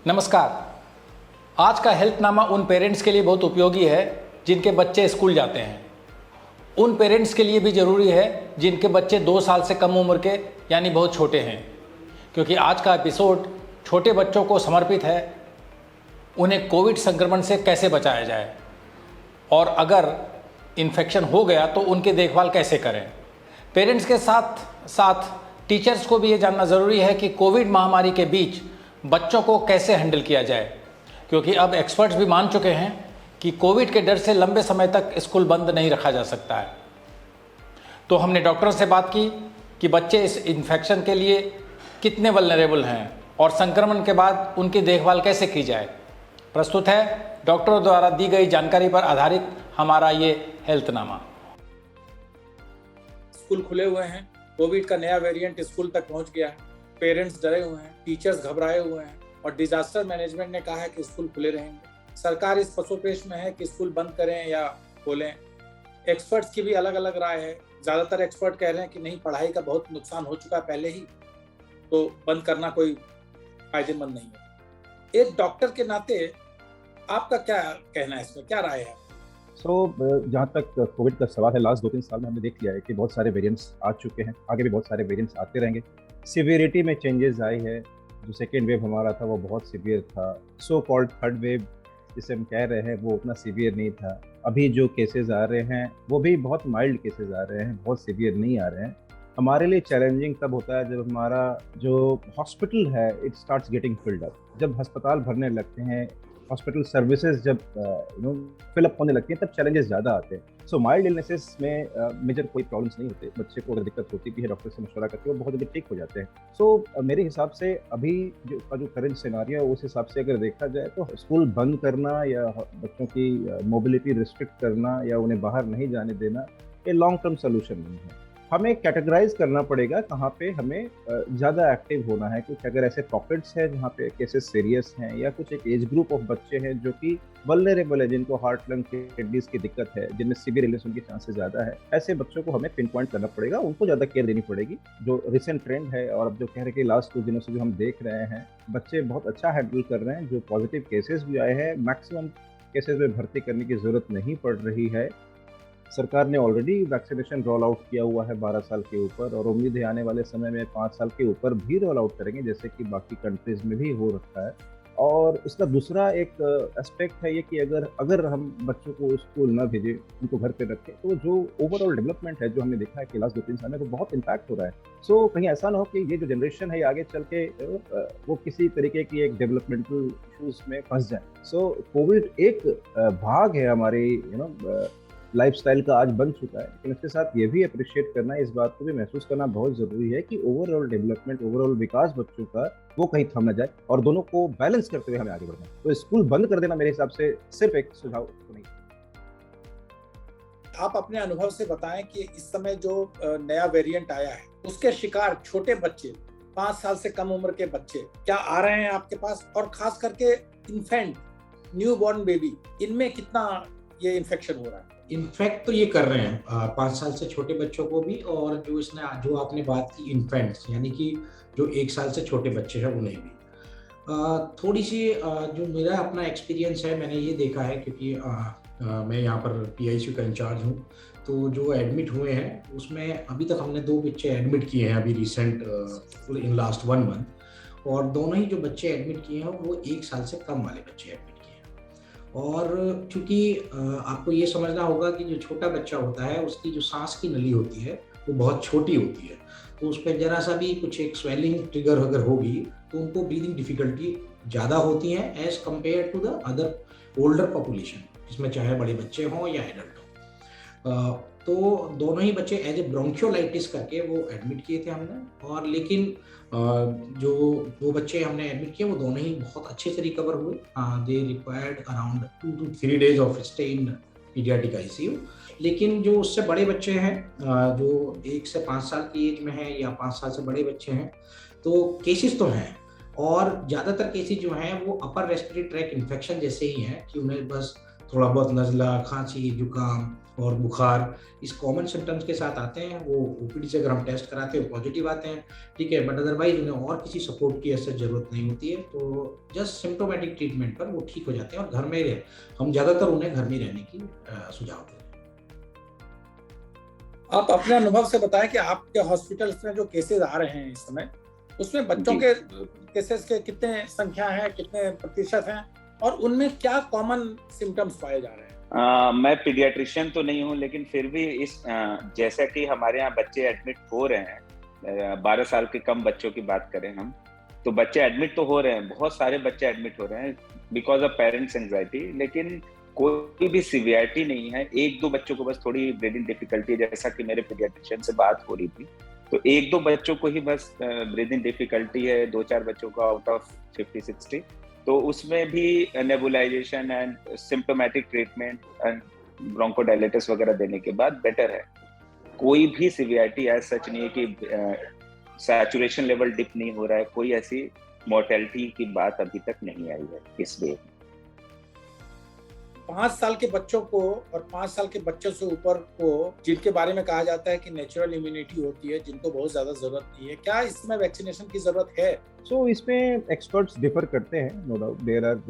नमस्कार। आज का हेल्थनामा उन पेरेंट्स के लिए बहुत उपयोगी है जिनके बच्चे स्कूल जाते हैं। उन पेरेंट्स के लिए भी ज़रूरी है जिनके बच्चे 2 साल से कम उम्र के यानी बहुत छोटे हैं, क्योंकि आज का एपिसोड छोटे बच्चों को समर्पित है। उन्हें कोविड संक्रमण से कैसे बचाया जाए और अगर इन्फेक्शन हो गया तो उनकी देखभाल कैसे करें। पेरेंट्स के साथ साथ टीचर्स को भी ये जानना ज़रूरी है कि कोविड महामारी के बीच बच्चों को कैसे हैंडल किया जाए, क्योंकि अब एक्सपर्ट्स भी मान चुके हैं कि कोविड के डर से लंबे समय तक स्कूल बंद नहीं रखा जा सकता है। तो हमने डॉक्टरों से बात की कि बच्चे इस इन्फेक्शन के लिए कितने वल्नरेबल हैं और संक्रमण के बाद उनकी देखभाल कैसे की जाए। प्रस्तुत है डॉक्टरों द्वारा दी गई जानकारी पर आधारित हमारा ये हेल्थनामा। स्कूल खुले हुए हैं, कोविड का नया वेरिएंट स्कूल तक पहुंच गया है, पेरेंट्स डरे हुए हैं, टीचर्स घबराए हुए हैं और डिजास्टर मैनेजमेंट ने कहा है कि स्कूल खुले रहेंगे। सरकार इस पसोपेश में है कि स्कूल बंद करें या खोलें। एक्सपर्ट्स की भी अलग अलग राय है। ज़्यादातर एक्सपर्ट कह रहे हैं कि नहीं, पढ़ाई का बहुत नुकसान हो चुका है पहले ही, तो बंद करना कोई फायदेमंद नहीं है। एक डॉक्टर के नाते आपका क्या कहना है, इसमें क्या राय है? जहाँ तक कोविड का सवाल है, लास्ट 2-3 साल में हमने देख लिया है कि बहुत सारे वेरिएंट्स आ चुके हैं, आगे भी बहुत सारे वेरिएंट्स आते रहेंगे। सिवियरिटी में चेंजेस आए हैं। जो सेकेंड वेव हमारा था वो बहुत सिवियर था। सो कॉल्ड थर्ड वेव जिसे हम कह रहे हैं वो उतना सिवियर नहीं था। अभी जो केसेस आ रहे हैं वो भी बहुत माइल्ड केसेस आ रहे हैं, बहुत सिवियर नहीं आ रहे हैं। हमारे लिए चैलेंजिंग तब होता है जब हमारा जो हॉस्पिटल है it starts getting filled up. जब अस्पताल भरने लगते हैं, हॉस्पिटल सर्विसेज जब फिलअप होने लगती हैं, तब चैलेंजेस ज़्यादा आते हैं। सो माइल्ड इलनेसेस में मेजर कोई प्रॉब्लम्स नहीं होते। बच्चे को अगर दिक्कत होती भी है, डॉक्टर से मशवरा करके वो बहुत जल्दी ठीक हो जाते हैं। मेरे हिसाब से अभी जो करंट सिनारियो है उस हिसाब से अगर देखा जाए तो स्कूल बंद करना या बच्चों की मोबिलिटी रिस्ट्रिक्ट करना या उन्हें बाहर नहीं जाने देना ये लॉन्ग टर्म सोल्यूशन नहीं है। हमें कैटेगराइज करना पड़ेगा कहाँ पे हमें ज़्यादा एक्टिव होना है। कुछ अगर ऐसे पॉकेट्स हैं जहाँ पे केसेस सीरियस हैं या कुछ एक एज ग्रुप ऑफ बच्चे हैं जो कि वल्नरेबल है, जिनको हार्ट लंग किडनीज की दिक्कत है, जिनमें सीवियर इलनेस की चांसेस ज़्यादा है, ऐसे बच्चों को हमें पिन पॉइंट करना पड़ेगा, उनको ज़्यादा केयर देनी पड़ेगी। जो रिसेंट ट्रेंड है और अब जो कह रहे कि लास्ट 2 दिनों से जो हम देख रहे हैं, बच्चे बहुत अच्छा हैंडल कर रहे हैं। जो पॉजिटिव केसेस भी आए हैं, मैक्सिमम केसेस में भर्ती करने की ज़रूरत नहीं पड़ रही है। सरकार ने ऑलरेडी वैक्सीनेशन रोल आउट किया हुआ है 12 साल के ऊपर, और उम्मीद है आने वाले समय में 5 साल के ऊपर भी रोल आउट करेंगे, जैसे कि बाकी कंट्रीज में भी हो रखा है। और इसका दूसरा एक एस्पेक्ट है ये कि अगर हम बच्चों को स्कूल ना भेजें, उनको घर पे रखें, तो जो ओवरऑल डेवलपमेंट है जो हमने देखा है कि लास्ट 2-3 साल में, तो बहुत इम्पैक्ट हो रहा है। कहीं ऐसा ना हो कि ये जो जनरेशन है आगे चल के वो किसी तरीके की एक डेवलपमेंटल इशूज में फंस जाए। कोविड एक भाग है हमारी लाइफस्टाइल का आज बन चुका है, लेकिन इसके साथ ये भी अप्रिशिएट करना, इस बात को भी महसूस करना बहुत ज़रूरी है कि ओवरऑल डेवलपमेंट, ओवरऑल विकास बच्चों का वो कहीं थम ना जाए और दोनों को बैलेंस करते हुए हमें आगे बढ़ना है। तो स्कूल बंद कर देना मेरे हिसाब से सिर्फ एक सुझाव तो नहीं। आप अपने अनुभव से बताएं कि इस समय जो नया वेरिएंट आया है उसके शिकार छोटे बच्चे, 5 साल से कम उम्र के बच्चे क्या आ रहे हैं आपके पास, और खास करके इन्फेंट, न्यू बॉर्न बेबी, इनमें कितना ये इन्फेक्शन हो रहा है? इन्फेक्ट तो ये कर रहे हैं 5 साल से छोटे बच्चों को भी, और जो आपने बात की इन्फेंट्स यानी कि जो 1 साल से छोटे बच्चे हैं उन्हें भी। थोड़ी सी जो मेरा अपना एक्सपीरियंस है, मैंने ये देखा है क्योंकि मैं यहाँ पर PICU का इंचार्ज हूँ, तो जो एडमिट हुए हैं उसमें अभी तक हमने 2 बच्चे एडमिट किए हैं अभी रिसेंट इन लास्ट 1 मंथ, और दोनों ही जो बच्चे एडमिट किए हैं वो 1 साल से कम वाले बच्चे एडमिट। और चूंकि आपको ये समझना होगा कि जो छोटा बच्चा होता है उसकी जो सांस की नली होती है वो बहुत छोटी होती है, तो उस पर जरा सा भी कुछ एक स्वेलिंग ट्रिगर अगर होगी तो उनको ब्रीदिंग डिफिकल्टी ज़्यादा होती है as compare to the other older population, जिसमें चाहे बड़े बच्चे हों या एडल्ट हों। तो दोनों ही बच्चे एज ए ब्रोंकियोलाइटिस करके वो एडमिट किए थे हमने, और लेकिन जो 2 बच्चे हमने एडमिट किए वो दोनों ही बहुत अच्छे से रिकवर हुए। They required around 2 to 3 days of stay in paediatric ICU। लेकिन जो उससे बड़े बच्चे हैं, जो 1 से 5 साल की एज में हैं या 5 साल से बड़े बच्चे हैं, तो केसेस तो हैं, और ज़्यादातर केसेस जो हैं वो अपर रेस्पिरेटरी ट्रैक इन्फेक्शन जैसे ही हैं कि उन्हें बस थोड़ा बहुत नज़ला, खांसी, जुकाम और बुखार इस कॉमन सिम्टम्स के साथ आते हैं, वो ओपीडी से अगर हम टेस्ट कराते हैं पॉजिटिव आते हैं, ठीक है, बट अदरवाइज उन्हें और किसी सपोर्ट की ऐसे ज़रूरत नहीं होती है। तो जस्ट सिम्टोमेटिक ट्रीटमेंट पर वो ठीक हो जाते हैं और घर में ही रहे, हम ज़्यादातर उन्हें घर में रहने की सुझाव देते हैं। आप अपने अनुभव से बताएं कि आपके हॉस्पिटल्स में जो केसेस आ रहे हैं इस समय, उसमें बच्चों जी। के केसेस के कितने संख्या है, कितने प्रतिशत हैं, और उनमें क्या कॉमन सिम्टम्स पाए जा रहे हैं? मैं पीडियाट्रिशियन तो नहीं हूँ, लेकिन फिर भी जैसा कि हमारे यहाँ बच्चे एडमिट हो रहे हैं, 12 साल के कम बच्चों की बात करें हम, तो बच्चे एडमिट तो हो रहे हैं, बहुत सारे बच्चे एडमिट हो रहे हैं बिकॉज ऑफ पेरेंट्स एंजाइटी, लेकिन कोई भी सीवियरिटी नहीं है। 1-2 बच्चों को बस थोड़ी ब्रीदिंग डिफिकल्टी, जैसा कि मेरे पीडियाट्रिशियन से बात हो रही थी, तो 1-2 बच्चों को ही बस ब्रीदिंग डिफिकल्टी है, 2-4 बच्चों को आउट ऑफ 50-60, तो उसमें भी nebulization and symptomatic treatment and bronchodilators वगैरह देने के बाद बेटर है। कोई भी सीवियरिटी एज सच नहीं है कि सैचुरेशन लेवल डिप नहीं हो रहा है, कोई ऐसी मोर्टेलिटी की बात अभी तक नहीं आई है इस वेव में। 5 साल के बच्चों को और 5 साल के बच्चों से ऊपर को, जिनके बारे में कहा जाता है कि नेचुरल इम्यूनिटी होती है, जिनको बहुत ज्यादा जरूरत नहीं है, क्या इसमें वैक्सीनेशन की जरूरत है? सो इसमें एक्सपर्ट्स डिफर करते हैं, नो डाउट। देयर आर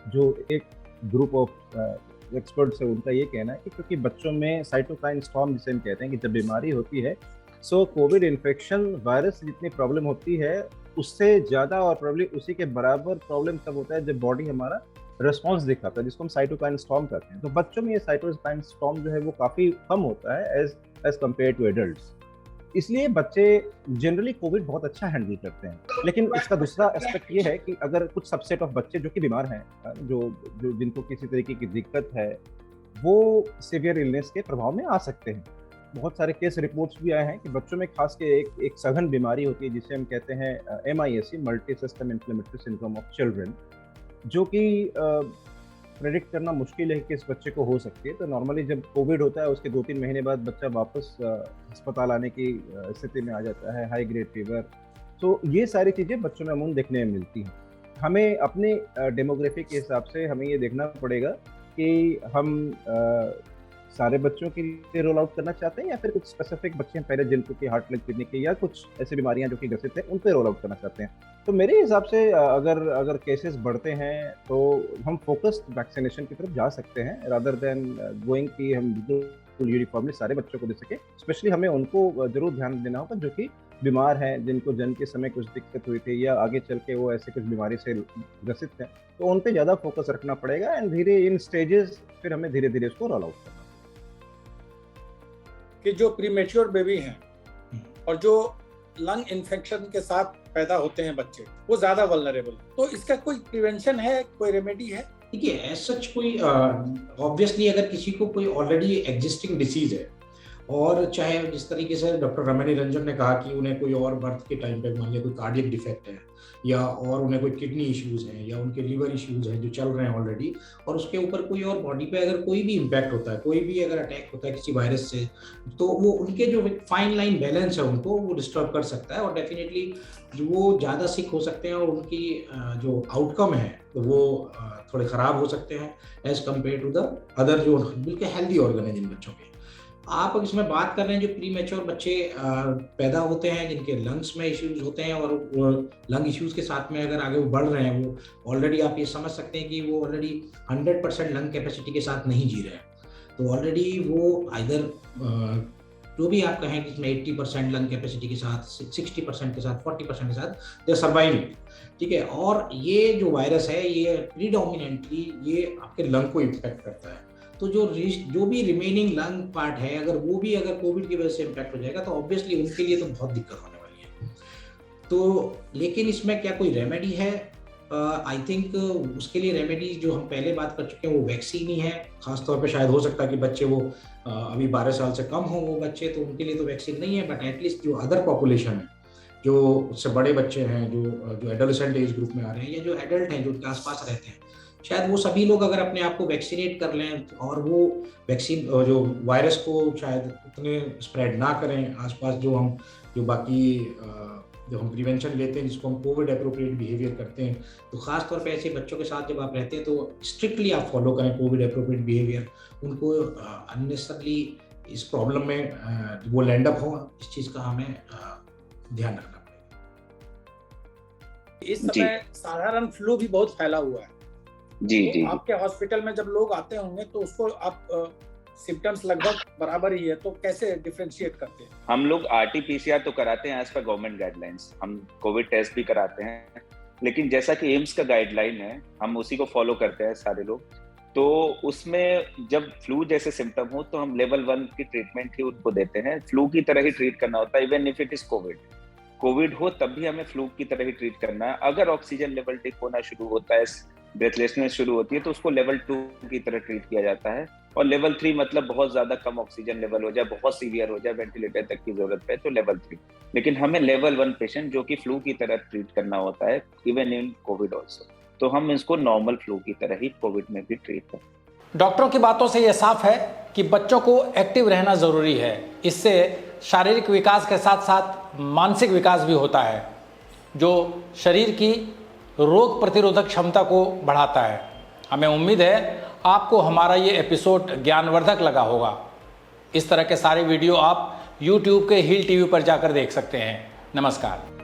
जो एक ग्रुप ऑफ एक्सपर्ट्स है, उनका ये कहना है कि क्योंकि बच्चों में साइटोकाइन स्टॉर्म जिसे हम कहते हैं कि जब बीमारी होती है, सो कोविड इन्फेक्शन वायरस जितनी प्रॉब्लम होती है उससे ज़्यादा और प्रॉब्लम उसी के बराबर प्रॉब्लम तब होता है जब बॉडी हमारा रिस्पॉन्स दिखाता है, जिसको हम साइटोकाइन स्टॉर्म कहते हैं। तो बच्चों में ये साइटोकाइन स्टॉर्म जो है वो काफ़ी कम होता है एज कम्पेयर टू एडल्ट्स। इसलिए बच्चे जनरली कोविड बहुत अच्छा हैंडल करते हैं। लेकिन इसका दूसरा एस्पेक्ट ये है कि अगर कुछ सबसेट ऑफ बच्चे जो कि बीमार हैं, जो जो जिनको किसी तरीके की दिक्कत है, वो सिवियर इलनेस के प्रभाव में आ सकते हैं। बहुत सारे केस रिपोर्ट्स भी आए हैं कि बच्चों में खास के एक सघन बीमारी होती है जिसे हम कहते हैं MIS, multi system inflammatory syndrome of children, जो कि प्रेडिक्ट करना मुश्किल है कि इस बच्चे को हो सकती है। तो नॉर्मली जब कोविड होता है उसके 2-3 महीने बाद बच्चा वापस अस्पताल आने की स्थिति में आ जाता है, हाई ग्रेड फीवर। तो ये सारी चीज़ें बच्चों में अमूमन देखने में मिलती हैं। हमें अपने डेमोग्राफी के हिसाब से हमें ये देखना पड़ेगा कि हम सारे बच्चों के लिए रोल आउट करना चाहते हैं या फिर कुछ स्पेसिफिक बच्चे हैं पहले जिनको कि हार्ट लंग किडनी के या कुछ ऐसी बीमारियां जो कि ग्रसित हैं उन पे रोल आउट करना चाहते हैं। तो मेरे हिसाब से अगर केसेस बढ़ते हैं तो हम फोकस्ड वैक्सीनेशन की तरफ जा सकते हैं रादर देन गोइंग कि हम यूनिफॉर्मली सारे बच्चों को दे सके। स्पेशली हमें उनको जरूर ध्यान देना होगा जो कि बीमार हैं, जिनको जन्म के समय कुछ दिक्कत हुई थी या आगे चल के वो ऐसे कुछ बीमारी से ग्रसित हैं, तो उन पे ज़्यादा फोकस रखना पड़ेगा एंड धीरे इन स्टेजेस फिर हमें धीरे धीरे उसको रोल आउट करना। कि जो प्रीमेच्योर बेबी हैं और जो लंग इन्फेक्शन के साथ पैदा होते हैं बच्चे, वो ज्यादा वल्नरेबल, तो इसका कोई प्रिवेंशन है, कोई रेमेडी है? देखिए, एज सच कोई ऑब्वियसली अगर किसी को कोई ऑलरेडी एग्जिस्टिंग डिसीज है और चाहे जिस तरीके से डॉक्टर रमनी रंजन ने कहा कि उन्हें कोई और बर्थ के टाइम पे मान लिया कोई कार्डियक डिफेक्ट है या और उन्हें कोई किडनी इश्यूज हैं या उनके लीवर इश्यूज हैं जो चल रहे हैं ऑलरेडी, और उसके ऊपर कोई और बॉडी पे अगर कोई भी इम्पैक्ट होता है, कोई भी अगर अटैक होता है किसी वायरस से, तो वो उनके जो फाइन लाइन बैलेंस है उनको वो डिस्टर्ब कर सकता है और डेफिनेटली वो ज़्यादा सिक हो सकते हैं और उनकी जो आउटकम है तो वो थोड़े ख़राब हो सकते हैं as compare to the other जो बिल्कुल हेल्दी ऑर्गन है जिन बच्चों के। आप अब इसमें बात कर रहे हैं जो प्री मैच्योर बच्चे पैदा होते हैं जिनके लंग्स में इश्यूज होते हैं और लंग इश्यूज के साथ में अगर आगे वो बढ़ रहे हैं, वो ऑलरेडी आप ये समझ सकते हैं कि वो ऑलरेडी 100% लंग कैपेसिटी के साथ नहीं जी रहे हैं, तो ऑलरेडी वो आइदर जो भी आप कहें कि इसमें 80% लंग कैपेसिटी के साथ, 60% के साथ, 40% के साथ दे सर्वाइविंग, ठीक है। और ये जो वायरस है ये प्रीडोमिनेंटली ये आपके लंग को इम्पैक्ट करता है, तो जो भी रिमेनिंग लंग पार्ट है अगर वो भी अगर कोविड की वजह से इम्पैक्ट हो जाएगा तो ऑब्वियसली उनके लिए तो बहुत दिक्कत होने वाली है। तो लेकिन इसमें क्या कोई रेमेडी है? आई थिंक उसके लिए रेमेडी जो हम पहले बात कर चुके हैं वो वैक्सीन ही है। खासतौर पे शायद हो सकता है कि बच्चे वो अभी 12 साल से कम हो वो बच्चे, तो उनके लिए तो वैक्सीन नहीं है, बट एटलीस्ट जो अदर पॉपुलेशन है, जो उससे बड़े बच्चे हैं, जो एडोलेसेंट एज ग्रुप में आ रहे हैं या जो एडल्ट हैं जो उनके आसपास रहते हैं, शायद वो सभी लोग अगर अपने आप को वैक्सीनेट कर लें और वो वैक्सीन जो वायरस को शायद उतने स्प्रेड ना करें आसपास जो बाकी जब हम प्रिवेंशन लेते हैं, जिसको हम कोविड अप्रोप्रिएट बिहेवियर करते हैं, तो खास तौर पे ऐसे बच्चों के साथ जब आप रहते हैं तो स्ट्रिक्टली आप फॉलो करें कोविड अप्रोप्रिएट बिहेवियर। उनको अननेसेसरली इस प्रॉब्लम में वो लैंड अप हो, इस चीज़ का हमें ध्यान रखना पड़ेगा। इस समय साधारण फ्लू भी बहुत फैला हुआ है। जी तो जी आपके हॉस्पिटल में जब लोग आते होंगे तो उसको आप सिम्टम्स लगभग बराबर ही है, तो कैसे डिफरेंशिएट करते हैं? हम लोग RT-PCR तो कराते हैं एज पर गवर्नमेंट गाइडलाइंस। हम कोविड टेस्ट भी कराते हैं, लेकिन जैसा कि एम्स का गाइडलाइन है हम उसी को फॉलो करते हैं सारे लोग। तो उसमें जब फ्लू जैसे सिम्टम हो तो हम लेवल 1 की ट्रीटमेंट ही उनको देते हैं। फ्लू की तरह ही ट्रीट करना होता है, even if it is Covid हो तब भी हमें फ्लू की तरह ही ट्रीट करना है। अगर ऑक्सीजन लेवल डिप होना शुरू होता है, ब्रेथलेसनेस शुरू होती है, तो उसको लेवल 2 की तरह ट्रीट किया जाता है। और लेवल 3 मतलब बहुत ज्यादा कम ऑक्सीजन लेवल हो जाए, बहुत सीवियर हो जाए, वेंटिलेटर तक की जरूरत है, तो लेवल 3। लेकिन हमें लेवल 1 पेशेंट जो कि फ्लू की तरह ट्रीट करना होता है, इवन इन कोविड ऑल्सो, तो हम इसको नॉर्मल फ्लू की तरह ही कोविड में भी ट्रीट करते हैं। डॉक्टरों की बातों से यह साफ है कि बच्चों को एक्टिव रहना ज़रूरी है। इससे शारीरिक विकास के साथ साथ मानसिक विकास भी होता है, जो शरीर की रोग प्रतिरोधक क्षमता को बढ़ाता है। हमें उम्मीद है आपको हमारा ये एपिसोड ज्ञानवर्धक लगा होगा। इस तरह के सारे वीडियो आप YouTube के हिल TV पर जाकर देख सकते हैं। नमस्कार।